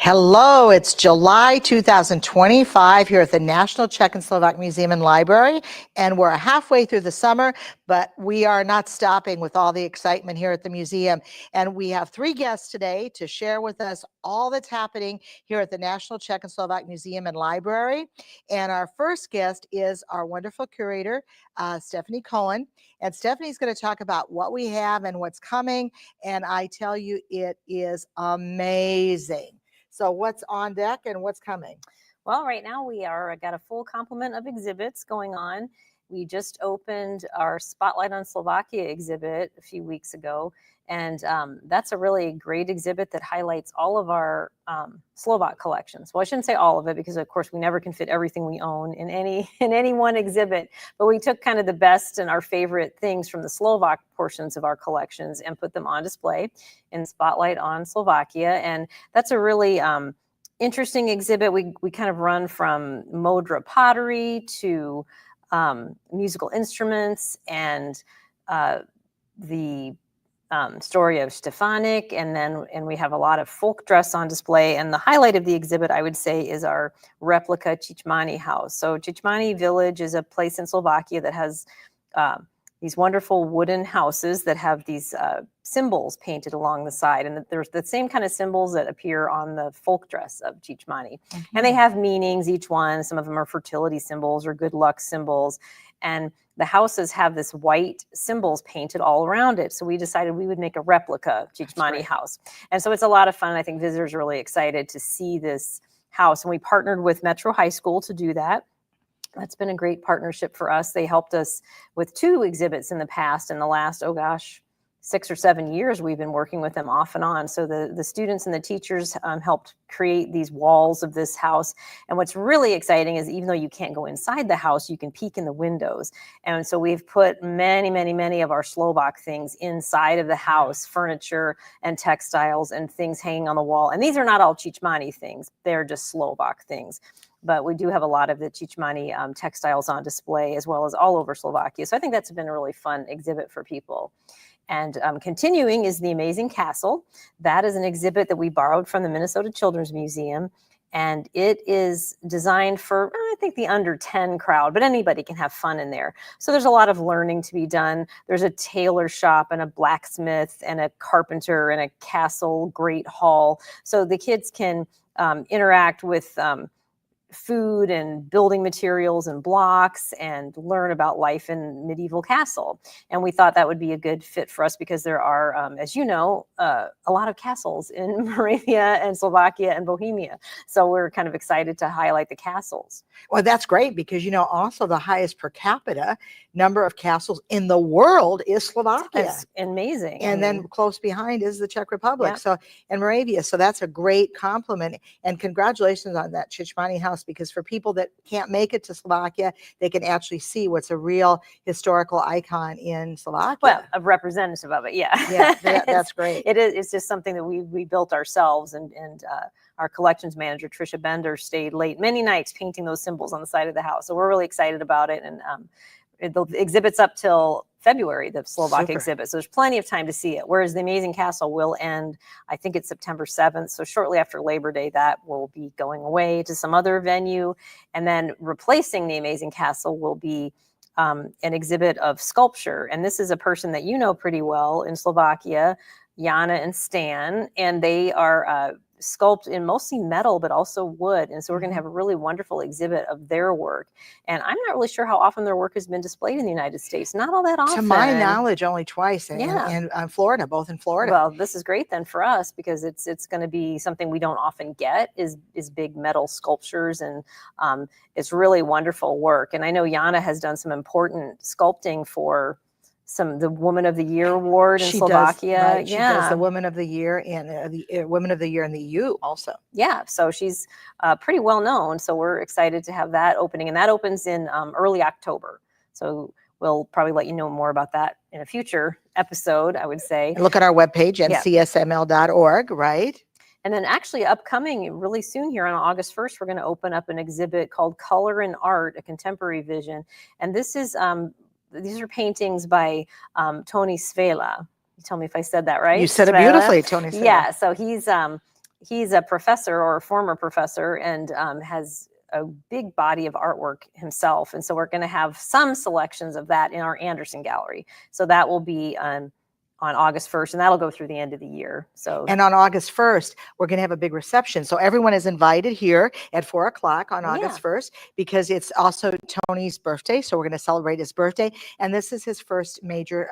Hello, it's July 2025 here at the National Czech and Slovak Museum and Library, and we're halfway through the summer, but we are not stopping with all the excitement here at the museum. And we have three guests today to share with us all that's happening here at the National Czech and Slovak Museum and Library. And our first guest is our wonderful curator, Stephanie Cohen. And Stephanie's going to talk about what we have and what's coming. And I tell you, it is amazing. So what's on deck and what's coming? Well, right now we got a full complement of exhibits going on. We just opened our Spotlight on Slovakia exhibit a few weeks ago, and that's a really great exhibit that highlights all of our Slovak collections. Well, I shouldn't say all of it because, of course, we never can fit everything we own in any one exhibit. But we took kind of the best and our favorite things from the Slovak portions of our collections and put them on display in Spotlight on Slovakia, and that's a really interesting exhibit. We kind of run from Modra pottery to musical instruments and the story of Stefanik, and we have a lot of folk dress on display. And the highlight of the exhibit, I would say, is our replica Chichmani house. So Chichmani village is a place in Slovakia that has these wonderful wooden houses that have these symbols painted along the side. And there's the same kind of symbols that appear on the folk dress of Chichmani. Mm-hmm. And they have meanings, each one. Some of them are fertility symbols or good luck symbols. And the houses have this white symbols painted all around it. So we decided we would make a replica Chichmani house. And so it's a lot of fun. I think visitors are really excited to see this house. And we partnered with Metro High School to do that. That's been a great partnership for us. They helped us with 2 exhibits in the past. In the last, 6 or 7 years, we've been working with them off and on. So the students and the teachers helped create these walls of this house. And what's really exciting is even though you can't go inside the house, you can peek in the windows. And so we've put many of our Slovak things inside of the house, furniture and textiles and things hanging on the wall. And these are not all Chichmani things. They're just Slovak things. But we do have a lot of the Chichmani textiles on display as well as all over Slovakia. So I think that's been a really fun exhibit for people. And continuing is the Amazing Castle. That is an exhibit that we borrowed from the Minnesota Children's Museum. And it is designed for, I think, the under 10 crowd, but anybody can have fun in there. So there's a lot of learning to be done. There's a tailor shop and a blacksmith and a carpenter and a castle great hall. So the kids can interact with food and building materials and blocks and learn about life in medieval castle. And we thought that would be a good fit for us because there are, as you know, a lot of castles in Moravia and Slovakia and Bohemia. So we're kind of excited to highlight the castles. Well, that's great because, also the highest per capita number of castles in the world is Slovakia. It's amazing. And then close behind is the Czech Republic. Yep. So, and Moravia. So that's a great compliment. And congratulations on that Chichmani house, because for people that can't make it to Slovakia, they can actually see what's a real historical icon in Slovakia. Well, a representative of it. Yeah. Yeah, that's great. It is. It's just something that we built ourselves, and our collections manager, Tricia Bender, stayed late many nights painting those symbols on the side of the house. So we're really excited about it. And the exhibit's up till February, the Slovak exhibit. So there's plenty of time to see it. Whereas the Amazing Castle will end, I think it's September 7th. So shortly after Labor Day, that will be going away to some other venue. And then replacing the Amazing Castle will be an exhibit of sculpture. And this is a person that you know pretty well in Slovakia, Jana and Stan. And they are sculpt in mostly metal, but also wood. And so we're going to have a really wonderful exhibit of their work. And I'm not really sure how often their work has been displayed in the United States. Not all that often. To my knowledge, only twice in Florida, both in Florida. Well, this is great then for us because it's going to be something we don't often get is big metal sculptures. And it's really wonderful work. And I know Jana has done some important sculpting for the Woman of the Year award in Slovakia. She does the Woman of the Year and the Women of the Year in the EU also. Yeah, so she's pretty well known. So we're excited to have that opening, and that opens in early October. So we'll probably let you know more about that in a future episode, I would say. And look at our webpage, ncsml.org, right? And then actually upcoming really soon here on August 1st, we're going to open up an exhibit called Color and Art, A Contemporary Vision. And this is these are paintings by Tony Svela. You tell me if I said that right. You said it beautifully, Tony Svela. Yeah, so he's he's a professor or a former professor and has a big body of artwork himself. And so we're going to have some selections of that in our Anderson Gallery. So that will be on August 1st, and that'll go through the end of the year. So, and on August 1st, we're going to have a big reception. So everyone is invited here at 4 o'clock on August 1st, because it's also Tony's birthday. So we're going to celebrate his birthday. And this is his first major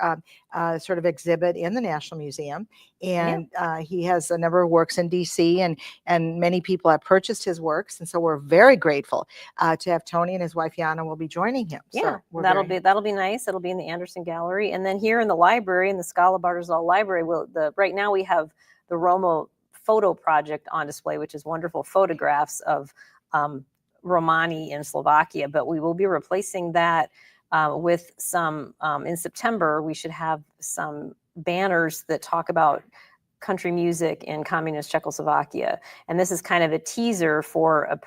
sort of exhibit in the National Museum. And he has a number of works in DC, and many people have purchased his works. And so we're very grateful to have Tony, and his wife Yana will be joining him. Yeah, so that'll be nice. It'll be in the Anderson Gallery. And then here in the library, in the Scala Bartosal Library, right now we have the Romo photo project on display, which is wonderful photographs of Romani in Slovakia. But we will be replacing that with some, in September, we should have some banners that talk about country music in communist Czechoslovakia. And this is kind of a teaser for it's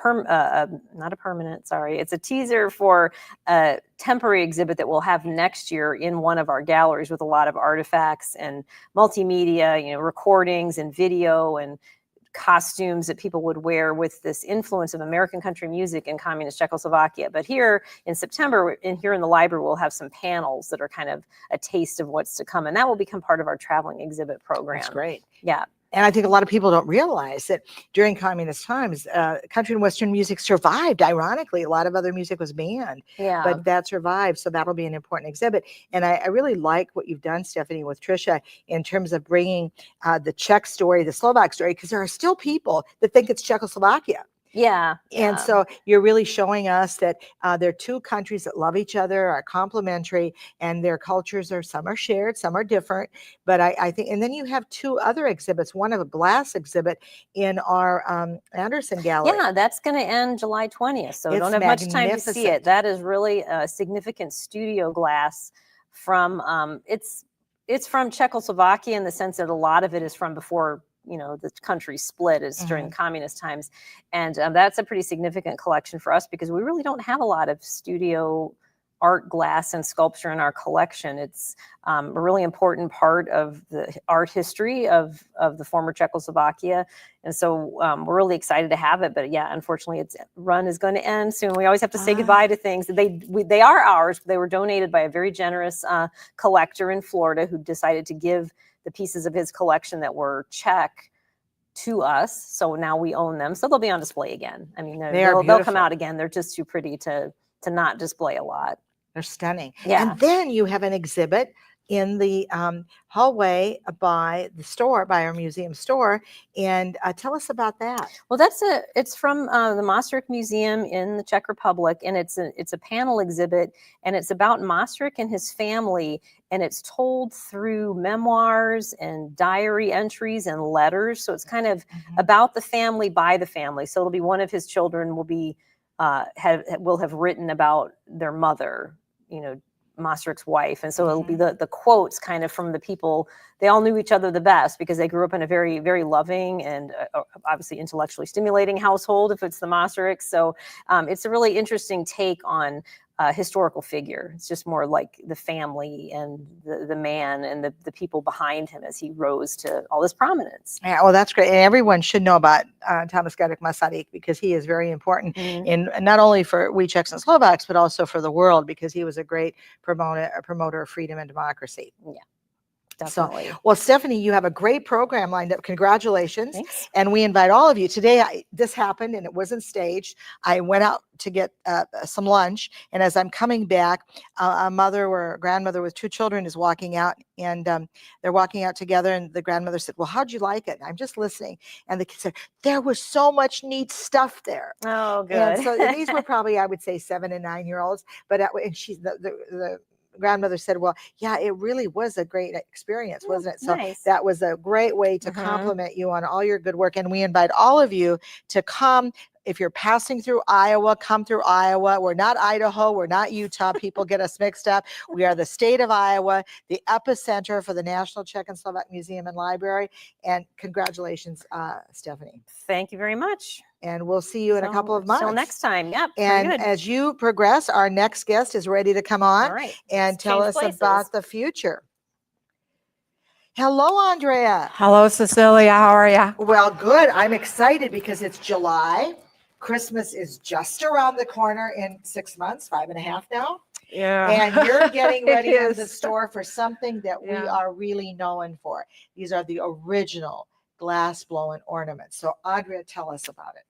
a teaser for a temporary exhibit that we'll have next year in one of our galleries with a lot of artifacts and multimedia, recordings and video and costumes that people would wear with this influence of American country music in communist Czechoslovakia. But here in September, here in the library, we'll have some panels that are kind of a taste of what's to come. And that will become part of our traveling exhibit program. That's great. Yeah. And I think a lot of people don't realize that during communist times, country and Western music survived. Ironically, a lot of other music was banned, but that survived. So that'll be an important exhibit. And I really like what you've done, Stephanie, with Tricia, in terms of bringing the Czech story, the Slovak story, because there are still people that think it's Czechoslovakia. Yeah. And so you're really showing us that there are two countries that love each other, are complementary, and their cultures some are shared, some are different. But I think, and then you have two other exhibits, one of a glass exhibit in our Anderson Gallery. Yeah, that's going to end July 20th. So It's don't have much time to see it. That is really a significant studio glass from, it's from Czechoslovakia in the sense that a lot of it is from before the country split is during the communist times. And that's a pretty significant collection for us because we really don't have a lot of studio art glass and sculpture in our collection. It's a really important part of the art history of the former Czechoslovakia. And so we're really excited to have it. But yeah, unfortunately, its run is going to end soon. We always have to say goodbye to things. They are ours. They were donated by a very generous collector in Florida who decided to give the pieces of his collection that were Czech to us. So now we own them. So they'll be on display again. I mean, they'll come out again. They're just too pretty to not display a lot. They're stunning. Yeah. And then you have an exhibit in the hallway by our museum store. And tell us about that. Well, it's from the Maastricht Museum in the Czech Republic, and it's a panel exhibit, and it's about Maastricht and his family, and it's told through memoirs and diary entries and letters. So it's kind of about the family by the family. So it'll be one of his children will have written about their mother, Maastricht's wife. And so it'll be the quotes kind of from the people. They all knew each other the best because they grew up in a very, very loving and obviously intellectually stimulating household if it's the Maastrichts. So it's a really interesting take on a historical figure. It's just more like the family and the man and the people behind him as he rose to all this prominence. Yeah, well, that's great. And everyone should know about Thomas Garik Masaryk because he is very important in not only for we Czechs and Slovaks, but also for the world because he was a great promoter of freedom and democracy. Yeah. Definitely. So, well, Stephanie, you have a great program lined up. Congratulations. Thanks. And we invite all of you. Today, this happened and it wasn't staged. I went out to get some lunch. And as I'm coming back, a mother or a grandmother with two children is walking out and they're walking out together. And the grandmother said, well, how'd you like it? I'm just listening. And the kid said, there was so much neat stuff there. Oh, good. And so these were probably, I would say, 7 and 9 year olds. But and she's the grandmother said, well, yeah, it really was a great experience, wasn't it? So nice. That was a great way to compliment you on all your good work. And we invite all of you to come. If you're passing through Iowa, come through Iowa. We're not Idaho. We're not Utah. People get us mixed up. We are the state of Iowa, the epicenter for the National Czech and Slovak Museum and Library. And congratulations, Stephanie. Thank you very much. And we'll see you in a couple of months. Till next time. Yep. And as you progress, our next guest is ready to come on all right. and tell us about the future. Hello, Andrea. Hello, Cecilia. How are you? Well, good. I'm excited because it's July. Christmas is just around the corner in 6 months, 5.5 now. Yeah. And you're getting It ready in the is. store for something that we Yeah. are really known for. These are the original glass blowing ornaments. So, Andrea, tell us about it.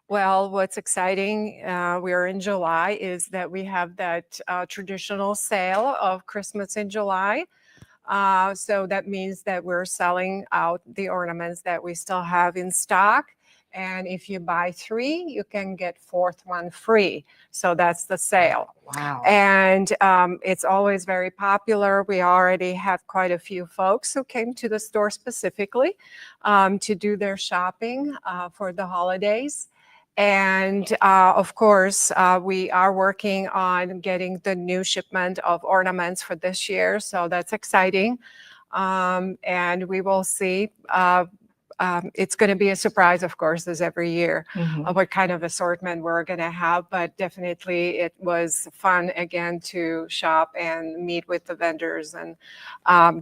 Well, what's exciting, we're in July, is that we have that traditional sale of Christmas in July. So that means that we're selling out the ornaments that we still have in stock. And if you buy 3, you can get 4th one free. So that's the sale. Wow. And it's always very popular. We already have quite a few folks who came to the store specifically to do their shopping for the holidays. And of course, we are working on getting the new shipment of ornaments for this year. So that's exciting. And we will see. It's going to be a surprise, of course, as every year, what kind of assortment we're going to have. But definitely it was fun again to shop and meet with the vendors and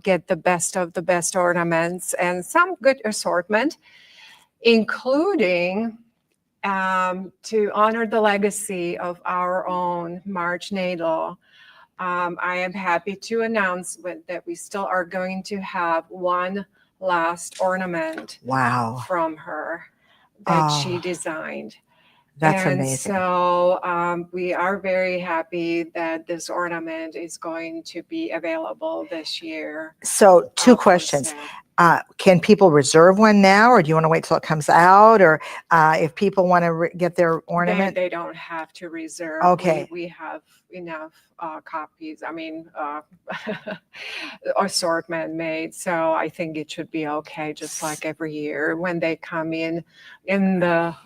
get the best of the best ornaments and some good assortment, including to honor the legacy of our own Marge Nadel. I am happy to announce that we still are going to have one last ornament Wow. from her that she Oh, designed. that's And amazing. so we are very happy that this ornament is going to be available this year. So, two for questions. sale. Can people reserve one now, or do you want to wait till it comes out? Or if people want to get their ornament? They don't have to reserve. Okay. We have enough copies. I mean, assortment made. So I think it should be okay, just like every year. When they come in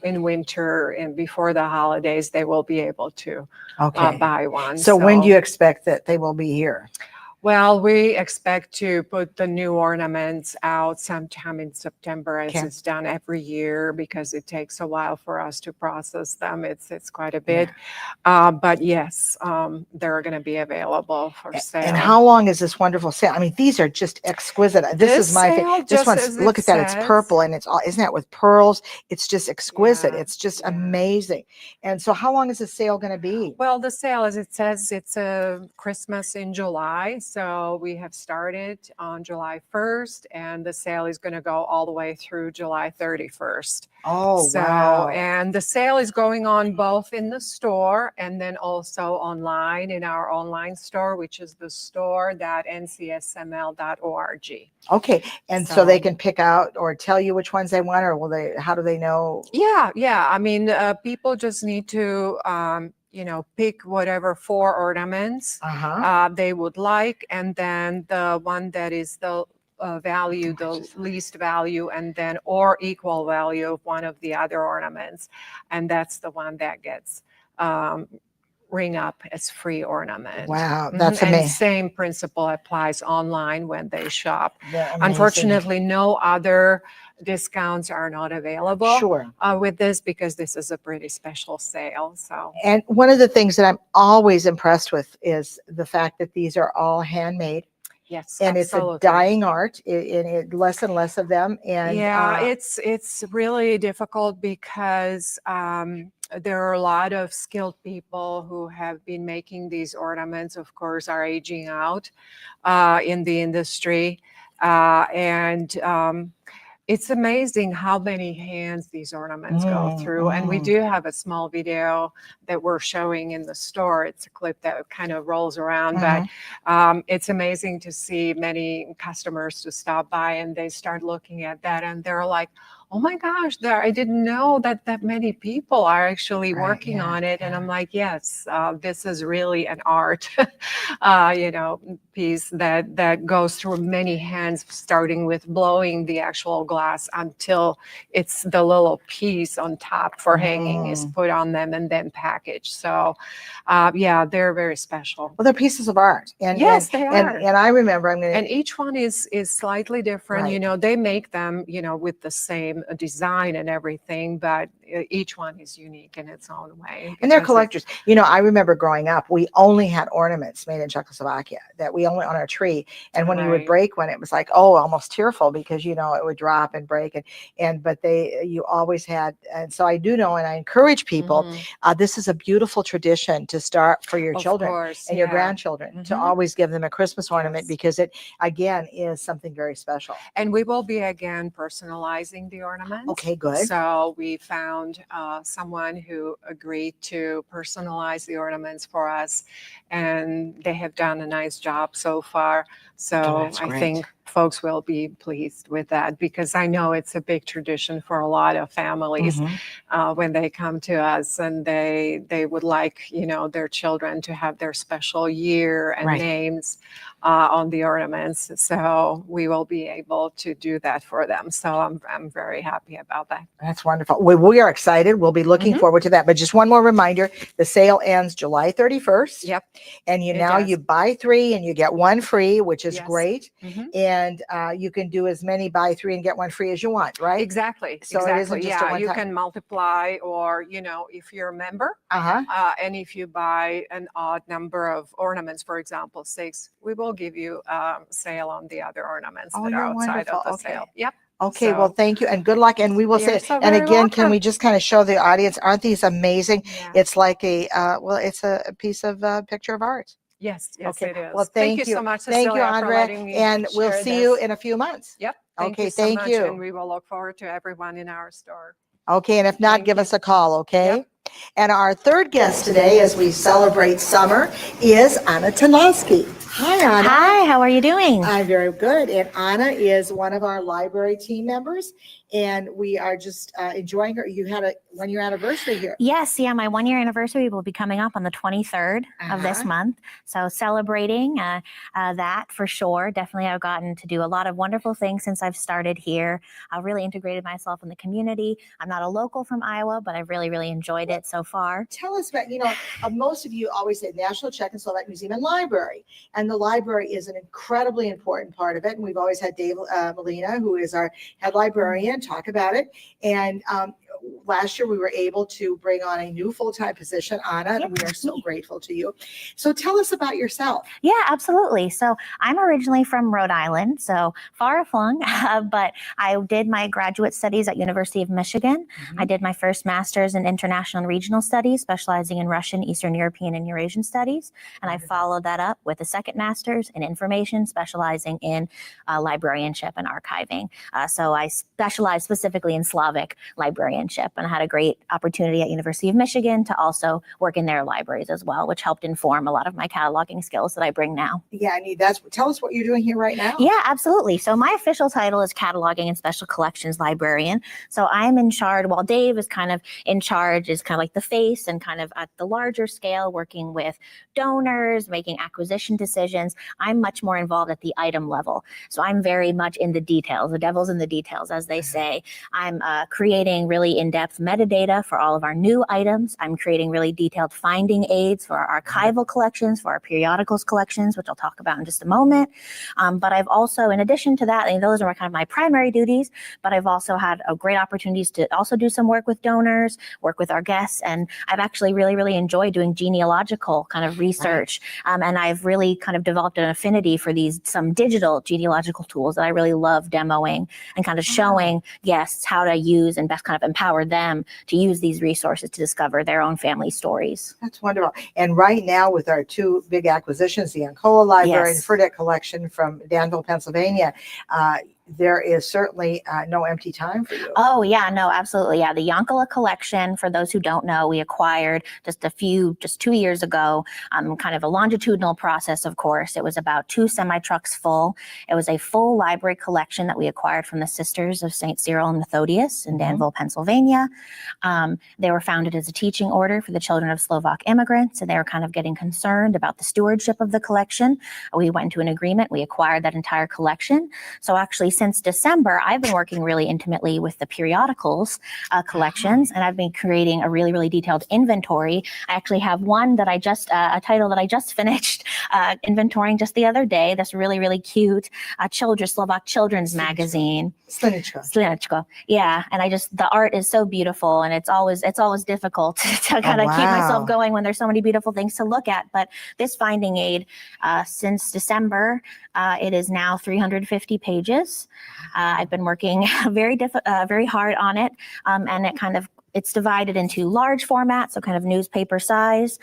winter and before the holidays, they will be able to Okay. buy one. So, when do you expect that they will be here? Well, we expect to put the new ornaments out sometime in September, as Okay. it's done every year, because it takes a while for us to process them. It's quite a bit. But yes, they're going to be available for sale. And how long is this wonderful sale? I mean, these are just exquisite. This is my sale, favorite. This just one's, as look it at that. It's says. purple and it's all, isn't that with pearls? It's just exquisite. Yeah, It's just yeah. amazing. And so, how long is the sale going to be? Well, the sale, as it says, it's a Christmas in July. So we have started on July 1st, and the sale is going to go all the way through July 31st. Oh, So, wow. and the sale is going on both in the store and then also online in our online store, which is the store.ncsml.org. Okay. And so they So- can pick out or tell you which ones they want, or how do they know? Yeah. I mean, people just need to, pick whatever 4 ornaments they would like, and then the one that is the value, the least value, and then or equal value of one of the other ornaments, and that's the one that gets ring up as free ornament. Wow, that's And amazing. same principle applies online when they shop. Amazing. Unfortunately, no other discounts are not available Sure. with this, because this is a pretty special sale. So, And one of the things that I'm always impressed with is the fact that these are all handmade. yes, And absolutely. it's a dying art, less and less of them. And Yeah, it's really difficult because there are a lot of skilled people who have been making these ornaments, of course, are aging out in the industry. And it's amazing how many hands these ornaments go through. And we do have a small video that we're showing in the store. It's a clip that kind of rolls around, but it's amazing to see many customers to stop by and they start looking at that and they're like, oh my gosh, I didn't know that many people are actually working on it. And I'm like, yes, this is really an art, piece that goes through many hands, starting with blowing the actual glass until it's the little piece on top for hanging is put on them and then packaged. So, they're very special. Well, they're pieces of art. And yes, they are. And I remember And each one is slightly different. Right. They make them, with the same same design and everything, but each one is unique in its own way. And they're because collectors. You know, I remember growing up, we only had ornaments made in Czechoslovakia that we only on our tree. And when you would Right. break one, it was like, oh, almost tearful because, you know, it would drop and break. But you always had. And so I do know, and I encourage people, Mhm. this is a beautiful tradition to start for your Of children course, and your yeah. grandchildren to Mhm. always give them a Christmas ornament Yes. because it, again, is something very special. And we will be again personalizing the ornaments. Okay, good. So we found someone who agreed to personalize the ornaments for us, and they have done a nice job so far. So that's I great. think folks will be pleased with that, because I know it's a big tradition for a lot of families when they come to us, and they would like, you know, their children to have their special year and Right. names on the ornaments. So we will be able to do that for them. So I'm very happy about that. That's wonderful. We are excited. We'll be looking forward to that. But just one more reminder, the sale ends July 31st. Yep. And you It now does. you buy 3 and you get 1 free, which is Yes. great. And you can do as many buy 3 and get 1 free as you want, right? Exactly. So exactly. it isn't just a Yeah, one you time. can multiply, or, you know, if you're a member, and if you buy an odd number of ornaments, for example, 6, we will give you sale on the other ornaments Oh, that are you're outside wonderful. of the Okay. sale. Yep. Okay, well, So thank you and good luck. And we will say, you're so and very again, can welcome. we just kind of show the audience, aren't these amazing? Yeah. It's like it's a piece of picture of art. Yes, yes, Okay. it is. Well, Thank you thank you. so much, Thank you, Cecilia, for Andrea. letting me And we'll share see you this. in a few months. Yep. Thank Okay, you so thank much. you. And we will look forward to everyone in our store. Okay, and if not, Thank give you. us a call, okay? Yep. And our third guest today, as we celebrate summer, is Anna Tanoski. Hi, Anna. Hi, how are you doing? I'm very good. And Anna is one of our library team members, and we are just enjoying her. You had a 1-year anniversary here. Yes, yeah, my 1-year anniversary will be coming up on the 23rd of this month. So celebrating that for sure. Definitely, I've gotten to do a lot of wonderful things since I've started here. I've really integrated myself in the community. I'm not a local from Iowa, but I've really, really enjoyed it so far. Tell us about, most of you always say National Czech and Slovak Museum and Library. And the library is an incredibly important part of it. And we've always had Dave Molina, who is our head librarian, talk about it. And last year we were able to bring on a new full-time position, Anna, and we are so grateful to you. So tell us about yourself. Yeah, absolutely. So I'm originally from Rhode Island, so far flung, but I did my graduate studies at University of Michigan. I did my first master's in international and regional studies, specializing in Russian, Eastern European, and Eurasian studies. And I followed that up with a second master's in information, specializing in librarianship and archiving. So I specialized specifically in Slavic librarianship, and I had a great opportunity at University of Michigan to also work in their libraries as well, which helped inform a lot of my cataloging skills that I bring now. Yeah, tell us what you're doing here right now. Yeah, absolutely. So my official title is Cataloging and Special Collections Librarian. So I'm in charge, while Dave is kind of in charge, is kind of like the face and kind of at the larger scale, working with donors, making acquisition decisions. I'm much more involved at the item level. So I'm very much in the details. The devil's in the details, as they say. I'm creating really in-depth metadata for all of our new items. I'm creating really detailed finding aids for our archival collections, for our periodicals collections, which I'll talk about in just a moment. But I've also, in addition to that, and those are kind of my primary duties, but I've also had great opportunities to also do some work with donors, work with our guests. And I've actually really, really enjoyed doing genealogical kind of research. And I've really kind of developed an affinity for some digital genealogical tools that I really love demoing and kind of showing guests how to use and best kind of empower them to use these resources to discover their own family stories. That's wonderful. And right now, with our 2 big acquisitions, the Ancola Library and Fredette Collection from Danville, Pennsylvania, there is certainly no empty time for you. Oh, yeah, no, absolutely. Yeah, the Yonkala collection, for those who don't know, we acquired just 2 years ago, kind of a longitudinal process, of course. It was about 2 semi-trucks full. It was a full library collection that we acquired from the Sisters of St. Cyril and Methodius in Danville, Pennsylvania. They were founded as a teaching order for the children of Slovak immigrants, and they were kind of getting concerned about the stewardship of the collection. We went into an agreement. We acquired that entire collection. So actually, since December, I've been working really intimately with the periodicals collections, and I've been creating a really, really detailed inventory. I actually have one that a title that I just finished inventorying just the other day. That's really, really cute. Slovak children's magazine. Slinichko. Yeah, and the art is so beautiful, and it's always difficult to kind of keep myself going when there's so many beautiful things to look at. But this finding aid, since December, it is now 350 pages. I've been working very hard on it, and it's divided into large formats, so kind of newspaper size,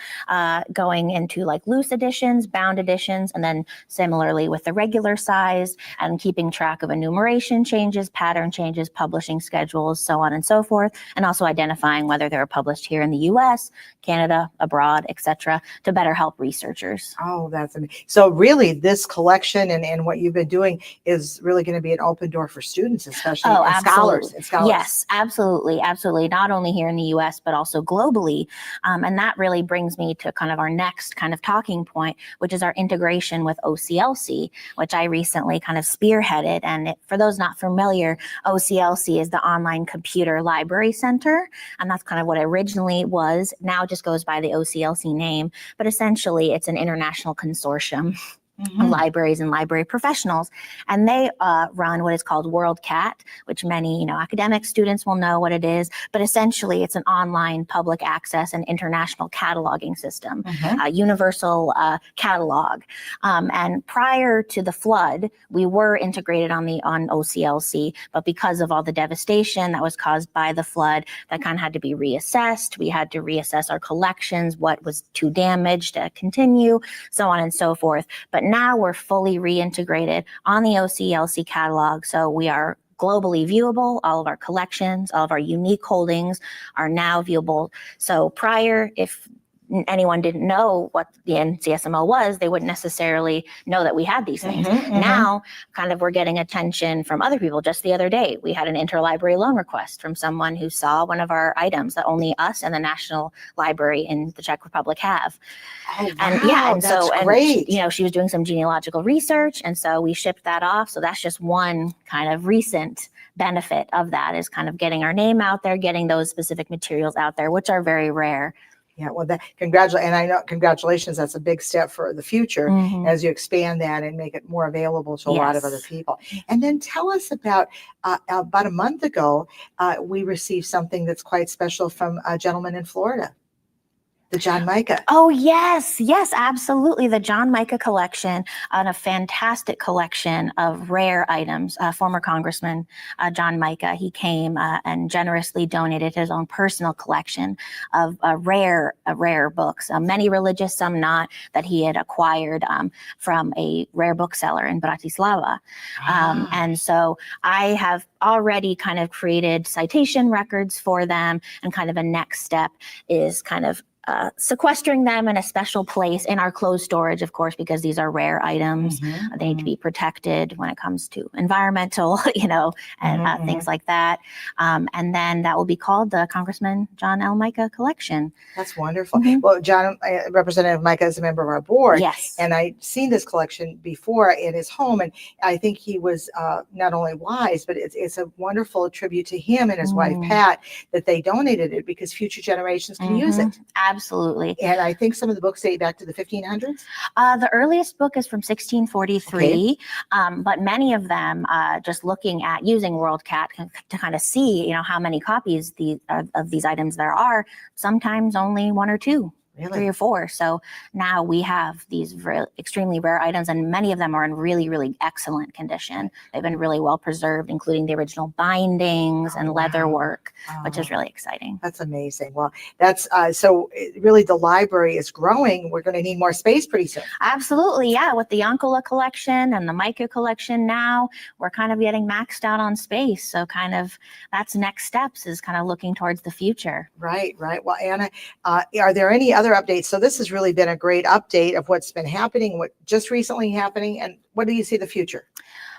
going into like loose editions, bound editions, and then similarly with the regular size, and keeping track of enumeration changes, pattern changes, publishing schedules, so on and so forth, and also identifying whether they were published here in the US, Canada, abroad, etc., to better help researchers. Oh, that's amazing. So really this collection and what you've been doing is really going to be an open door for students, especially and scholars. Yes, absolutely. Not only here in the US, but also globally. And that really brings me to kind of our next kind of talking point, which is our integration with OCLC, which I recently kind of spearheaded. And for those not familiar, OCLC is the Online Computer Library Center. And that's kind of what it originally was. Now it just goes by the OCLC name, but essentially it's an international consortium of libraries and library professionals, and they run what is called WorldCat, which many academic students will know what it is, but essentially it's an online public access and international cataloging system, universal catalog. And prior to the flood, we were integrated on OCLC, but because of all the devastation that was caused by the flood, that kind of had to be reassessed. We had to reassess our collections, what was too damaged to continue, so on and so forth. But now we're fully reintegrated on the OCLC catalog. So we are globally viewable. All of our collections, all of our unique holdings are now viewable. So prior, if anyone didn't know what the NCSML was, they wouldn't necessarily know that we had these things. Now, kind of we're getting attention from other people. Just the other day, we had an interlibrary loan request from someone who saw one of our items that only us and the National Library in the Czech Republic have. Oh, wow, and that's great. And she was doing some genealogical research, and so we shipped that off. So that's just one kind of recent benefit of that, is kind of getting our name out there, getting those specific materials out there, which are very rare. Yeah, well, congratulations. That's a big step for the future as you expand that and make it more available to a lot of other people. And then tell us about a month ago, we received something that's quite special from a gentleman in Florida. The John Micah. Oh, yes, absolutely. The John Micah collection, and a fantastic collection of rare items. Former Congressman John Micah, he came and generously donated his own personal collection of rare books, many religious, some not, that he had acquired from a rare bookseller in Bratislava. And so I have already kind of created citation records for them, and kind of a next step is kind of sequestering them in a special place in our closed storage, of course, because these are rare items. They need to be protected when it comes to environmental, and things like that. And then that will be called the Congressman John L. Micah Collection. That's wonderful. Well, John, Representative Micah is a member of our board. Yes. And I've seen this collection before in his home. And I think he was not only wise, but it's a wonderful tribute to him and his wife, Pat, that they donated it because future generations can use it. Absolutely. And I think some of the books date back to the 1500s. The earliest book is from 1643, but many of them, just looking at using WorldCat to kind of see, how many copies of these items there are, sometimes only one or two. Really? 3 or 4. So now we have these extremely rare items, and many of them are in really, really excellent condition. They've been really well preserved, including the original bindings and leather work, which is really exciting. That's amazing. Well, that's really the library is growing. We're going to need more space pretty soon. Absolutely. Yeah. With the Oncola collection and the Micah collection now, we're kind of getting maxed out on space. So kind of that's next steps, is kind of looking towards the future. Right. Well, Anna, are there any other updates? So this has really been a great update of what's been happening, what just recently happening, and what do you see the future?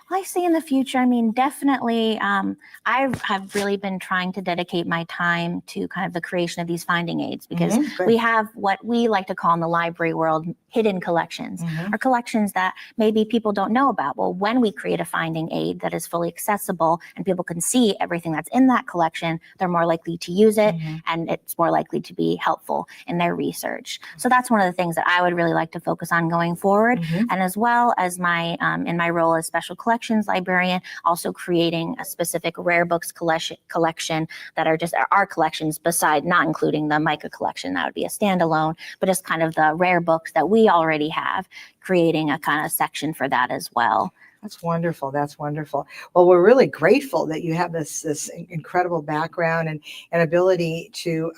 Well, I see in the future, I mean, definitely, I have really been trying to dedicate my time to kind of the creation of these finding aids, because Good. we have what we like to call in the library world hidden collections, or collections that maybe people don't know about. Well, when we create a finding aid that is fully accessible and people can see everything that's in that collection, they're more likely to use it, and it's more likely to be helpful in their research. So that's one of the things that I would really like to focus on going forward. And as well as my in my role as special collections librarian, also creating a specific rare books collection that are just our collections, beside not including the Micah collection, that would be a standalone, but just kind of the rare books that we already have, creating a kind of section for that as well. That's wonderful. That's wonderful. Well, we're really grateful that you have this incredible background and ability to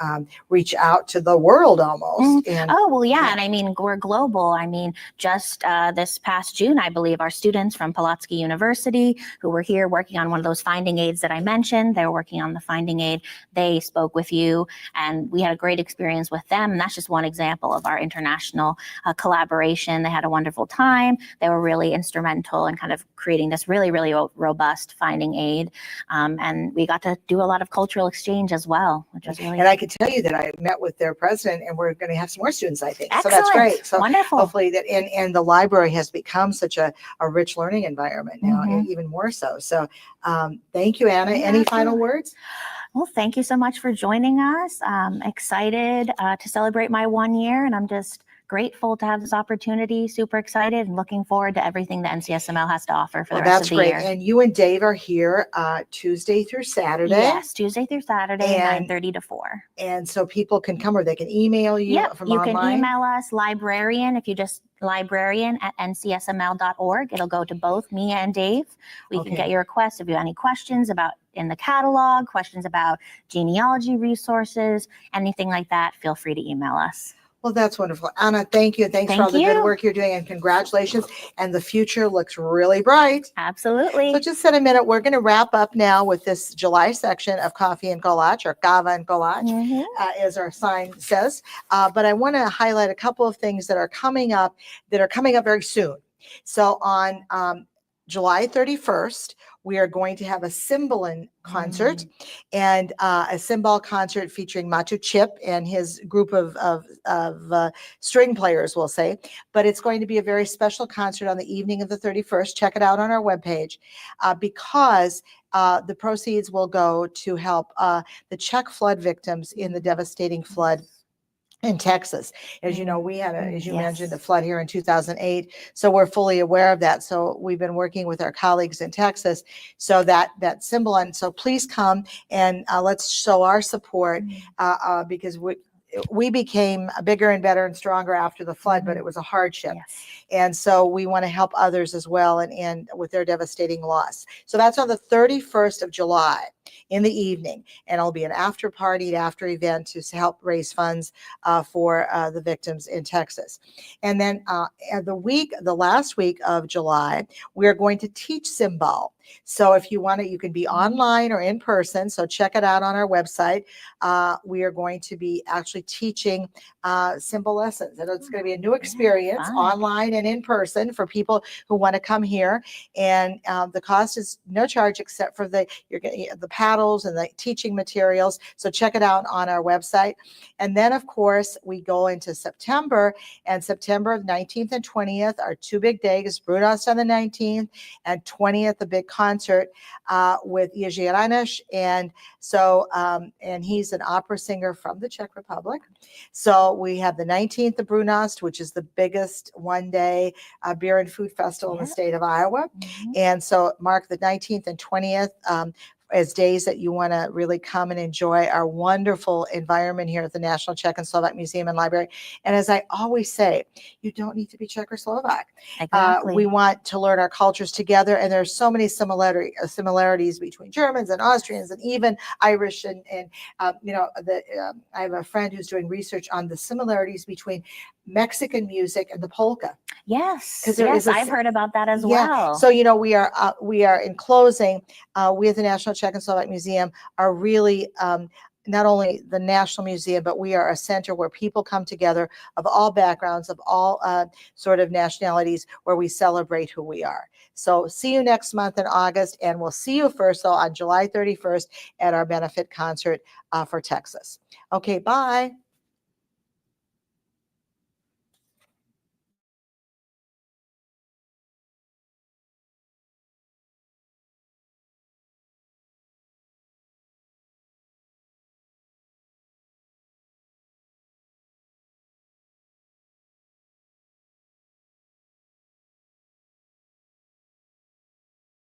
reach out to the world almost. And Oh, well, yeah. And I mean, we're global. I mean, just this past June, I believe our students from Pulaski University who were here working on one of those finding aids that I mentioned, they were working on the finding aid. They spoke with you, and we had a great experience with them. And that's just one example of our international collaboration. They had a wonderful time. They were really instrumental in kind of creating this really, really robust finding aid. And we got to do a lot of cultural exchange as well, which was really. And I can tell you that I met with their president, and we're going to have some more students, I think. Excellent. So that's great. So wonderful. Hopefully that, and the library has become such a rich learning environment now, even more so. So thank you, Anna. Yeah, Any final words? Well, thank you so much for joining us. Excited to celebrate my 1 year, and I'm just grateful to have this opportunity, super excited, and looking forward to everything that NCSML has to offer for the rest of the year. And you and Dave are here Tuesday through Saturday. Yes, Tuesday through Saturday, 9:30 to 4. And so people can come, or they can email you from you online. Can email us, librarian, if you just librarian@ncsml.org. It'll go to both me and Dave. We can get your requests if you have any questions about in the catalog, questions about genealogy resources, anything like that, feel free to email us. Well, that's wonderful. Anna, thank you. Thanks for all the good work you're doing, and congratulations. And the future looks really bright. Absolutely. So just in a minute, we're going to wrap up now with this July section of Coffee and Kolache, or Kava and Kolache, as our sign says. But I want to highlight a couple of things that are coming up very soon. So on July 31st, we are going to have a Cymbalin concert, and a cymbal concert featuring Matu Chip and his group of string players, we'll say. But it's going to be a very special concert on the evening of the 31st. Check it out on our webpage, because the proceeds will go to help the Czech flood victims in the devastating flood in Texas. As you know, we had, as you mentioned, a flood here in 2008. So we're fully aware of that. So we've been working with our colleagues in Texas. So that symbol. And so please come and let's show our support, because we became bigger and better and stronger after the flood, but it was a hardship. And so we want to help others as well, and with their devastating loss. So that's on the 31st of July in the evening, and it'll be an after party, after event to help raise funds for the victims in Texas. And then the last week of July, we are going to teach cymbal. So if you want it, you can be online or in person. So check it out on our website. We are going to be actually teaching cymbal lessons. And it's going to be a new experience, online and in person, for people who want to come here. And the cost is no charge except for the paddles and the teaching materials. So check it out on our website. And then, of course, we go into September, and September 19th and 20th are two big days. Brunost on the 19th, and 20th, the big concert with Jiří Janeš. And so, and he's an opera singer from the Czech Republic. So we have the 19th, the Brunost, which is the biggest one-day beer and food festival in the state of Iowa. And so mark the 19th and 20th as days that you want to really come and enjoy our wonderful environment here at the National Czech and Slovak Museum and Library. And as I always say, you don't need to be Czech or Slovak. Exactly. We want to learn our cultures together, and there's so many similarities between Germans and Austrians and even Irish, and I have a friend who's doing research on the similarities between Mexican music and the polka. Yes, because I've heard about that as well. So we are in closing. We at the National Czech and Slovak Museum are really not only the National Museum, but we are a center where people come together of all backgrounds, of all sort of nationalities, where we celebrate who we are. So see you next month in August, and we'll see you first, though, on July 31st at our benefit concert for Texas. Okay, bye.